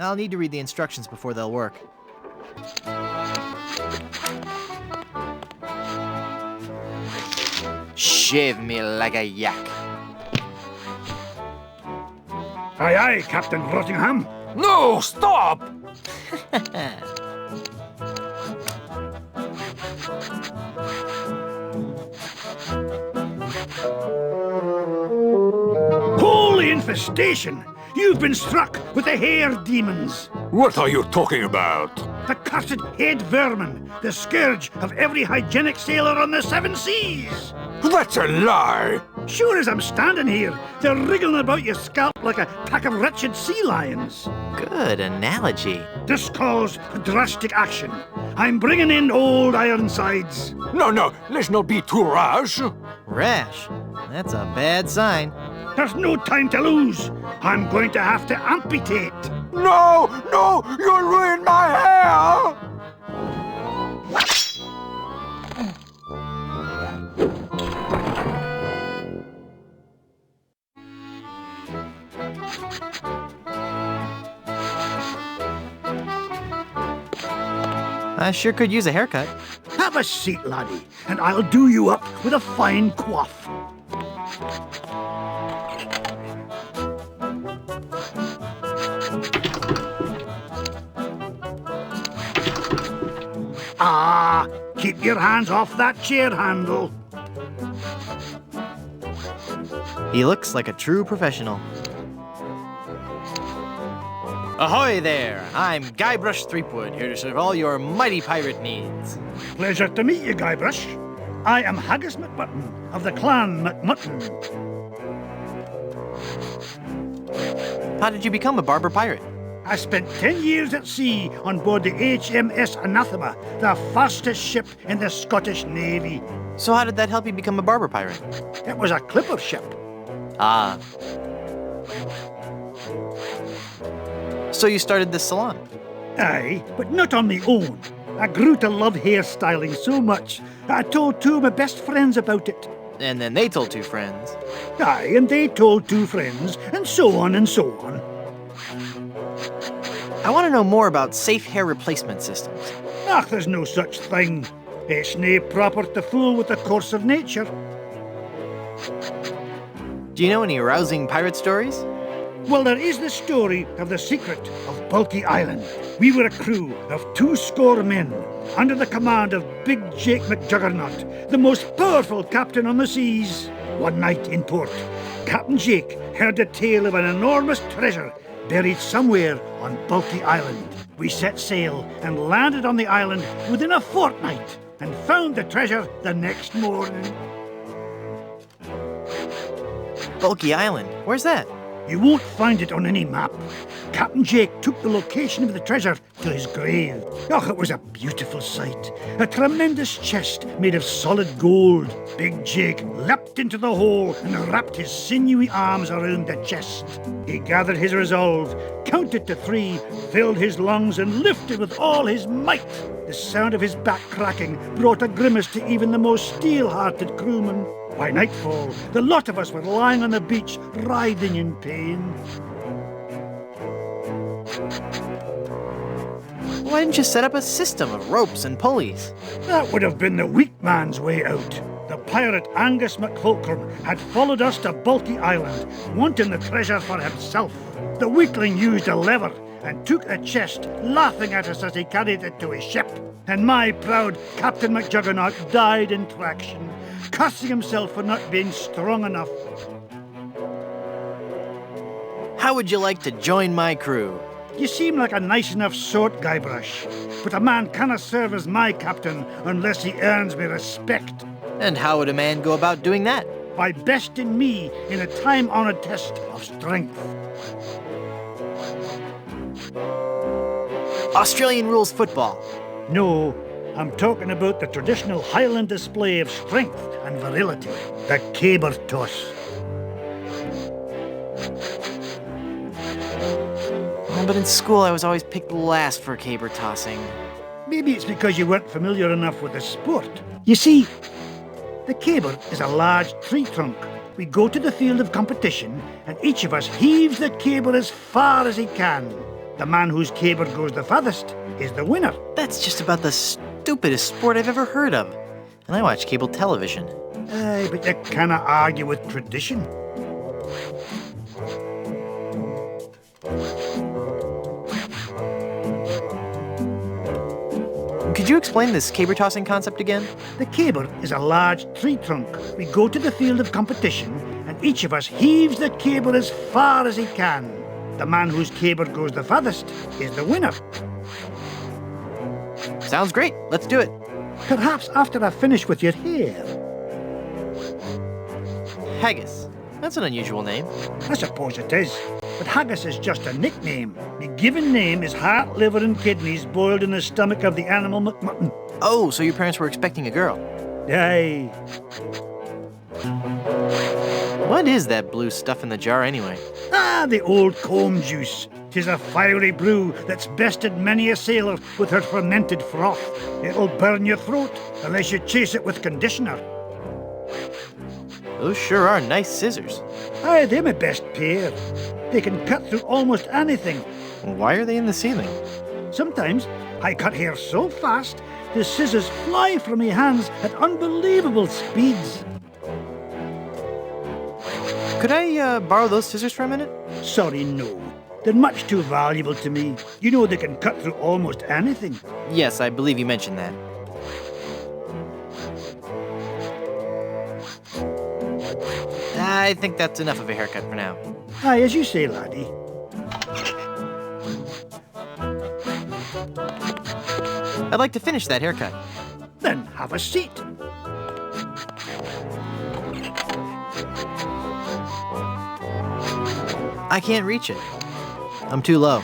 I'll need to read the instructions before they'll work. Shave me like a yak. Aye, aye, Captain Rottingham. No, stop! Holy infestation! You've been struck with the hair demons. What are you talking about? The cursed head vermin, the scourge of every hygienic sailor on the 7 seas. That's a lie! Sure as I'm standing here, they're wriggling about your scalp like a pack of wretched sea lions. Good analogy. This calls for drastic action. I'm bringing in old Ironsides. No, let's not be too rash. Rash? That's a bad sign. There's no time to lose. I'm going to have to amputate. No, you'll ruin my hair! I sure could use a haircut. Have a seat, laddie, and I'll do you up with a fine coif. Ah, keep your hands off that chair handle. He looks like a true professional. Ahoy there! I'm Guybrush Threepwood, here to serve all your mighty pirate needs. Pleasure to meet you, Guybrush. I am Haggis McMutton of the clan McMutton. How did you become a barber pirate? I spent 10 years at sea on board the HMS Anathema, the fastest ship in the Scottish Navy. So how did that help you become a barber pirate? It was a clipper ship. Ah. So you started this salon? Aye, but not on my own. I grew to love hairstyling so much, I told 2 of my best friends about it. And then they told 2 friends. Aye, and they told 2 friends, and so on and so on. I want to know more about safe hair replacement systems. Ach, there's no such thing. It's nae proper to fool with the course of nature. Do you know any rousing pirate stories? Well, there is the story of the secret of Bulky Island. We were a crew of 200 men, under the command of Big Jake McJuggernaut, the most powerful captain on the seas. One night in port, Captain Jake heard the tale of an enormous treasure buried somewhere on Bulky Island. We set sail and landed on the island within a fortnight and found the treasure the next morning. Bulky Island? Where's that? You won't find it on any map. Captain Jake took the location of the treasure to his grave. Oh, it was a beautiful sight. A tremendous chest made of solid gold. Big Jake leapt into the hole and wrapped his sinewy arms around the chest. He gathered his resolve, counted to 3, filled his lungs and lifted with all his might. The sound of his back cracking brought a grimace to even the most steel-hearted crewman. By nightfall, the lot of us were lying on the beach, writhing in pain. Why didn't you set up a system of ropes and pulleys? That would have been the weak man's way out. The pirate Angus MacFulcrum had followed us to Bulky Island, wanting the treasure for himself. The weakling used a lever and took the chest, laughing at us as he carried it to his ship. And my proud Captain McJuggernaut died in traction, cursing himself for not being strong enough. How would you like to join my crew? You seem like a nice enough sort, Guybrush, but a man cannot serve as my captain unless he earns me respect. And how would a man go about doing that? By besting me in a time-honored test of strength. Australian rules football. No, I'm talking about the traditional Highland display of strength and virility, the caber toss. But in school I was always picked last for caber tossing. Maybe it's because you weren't familiar enough with the sport. You see, the caber is a large tree trunk. We go to the field of competition and each of us heaves the caber as far as he can. The man whose caber goes the farthest is the winner. That's just about the stupidest sport I've ever heard of. And I watch cable television. Aye, but you cannot argue with tradition. Could you explain this caber tossing concept again? The caber is a large tree trunk. We go to the field of competition, and each of us heaves the caber as far as he can. The man whose caber goes the farthest is the winner. Sounds great. Let's do it. Perhaps after I've finished with your hair. Haggis. That's an unusual name. I suppose it is, but haggis is just a nickname. My given name is heart, liver and kidneys boiled in the stomach of the animal McMutton. Oh, so your parents were expecting a girl. Aye. What is that blue stuff in the jar anyway? Ah, the old comb juice. 'Tis a fiery brew that's bested many a sailor with her fermented froth. It'll burn your throat unless you chase it with conditioner. Those sure are nice scissors. Aye, they're my best pair. They can cut through almost anything. Why are they in the ceiling? Sometimes I cut hair so fast, the scissors fly from my hands at unbelievable speeds. Could I borrow those scissors for a minute? Sorry, no. They're much too valuable to me. You know they can cut through almost anything. Yes, I believe you mentioned that. I think that's enough of a haircut for now. Aye, as you say, laddie. I'd like to finish that haircut. Then have a seat. I can't reach it. I'm too low.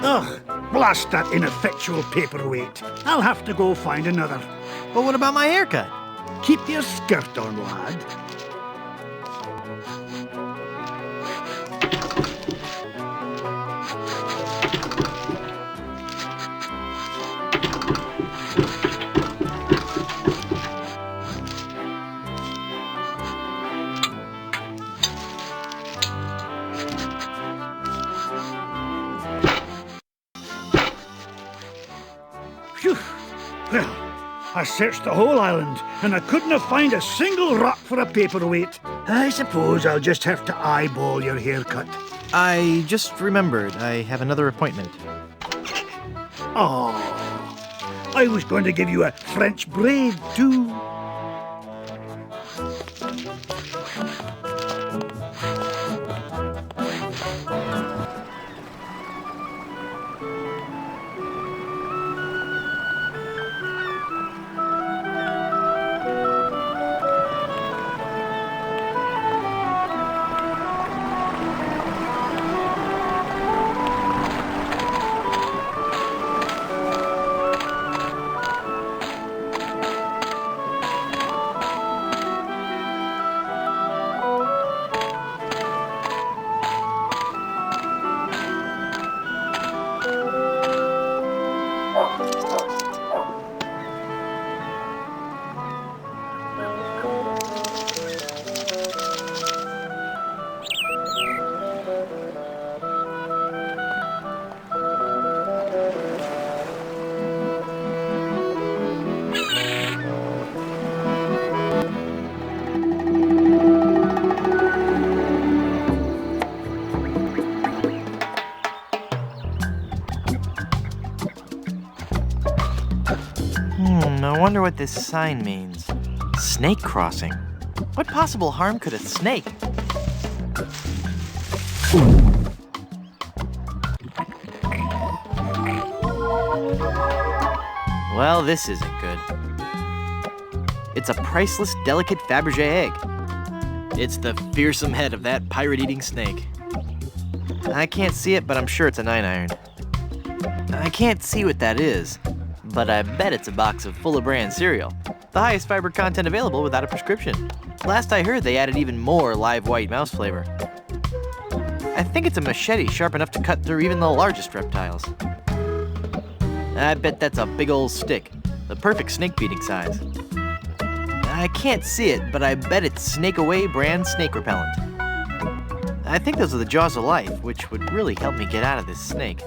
Ugh, blast that ineffectual paperweight. I'll have to go find another. But what about my haircut? Keep your skirt on, lad. Phew. Well, I searched the whole island, and I couldn't find a single rock for a paperweight. I suppose I'll just have to eyeball your haircut. I just remembered I have another appointment. Oh, I was going to give you a French braid, too. I wonder what this sign means. Snake crossing. What possible harm could a snake? Well, this isn't good. It's a priceless, delicate Fabergé egg. It's the fearsome head of that pirate-eating snake. I can't see it, but I'm sure it's a 9-iron. I can't see what that is, but I bet it's a box of Full of Bran cereal. The highest fiber content available without a prescription. Last I heard, they added even more live white mouse flavor. I think it's a machete sharp enough to cut through even the largest reptiles. I bet that's a big old stick, the perfect snake beating size. I can't see it, but I bet it's Snake Away brand snake repellent. I think those are the jaws of life, which would really help me get out of this snake.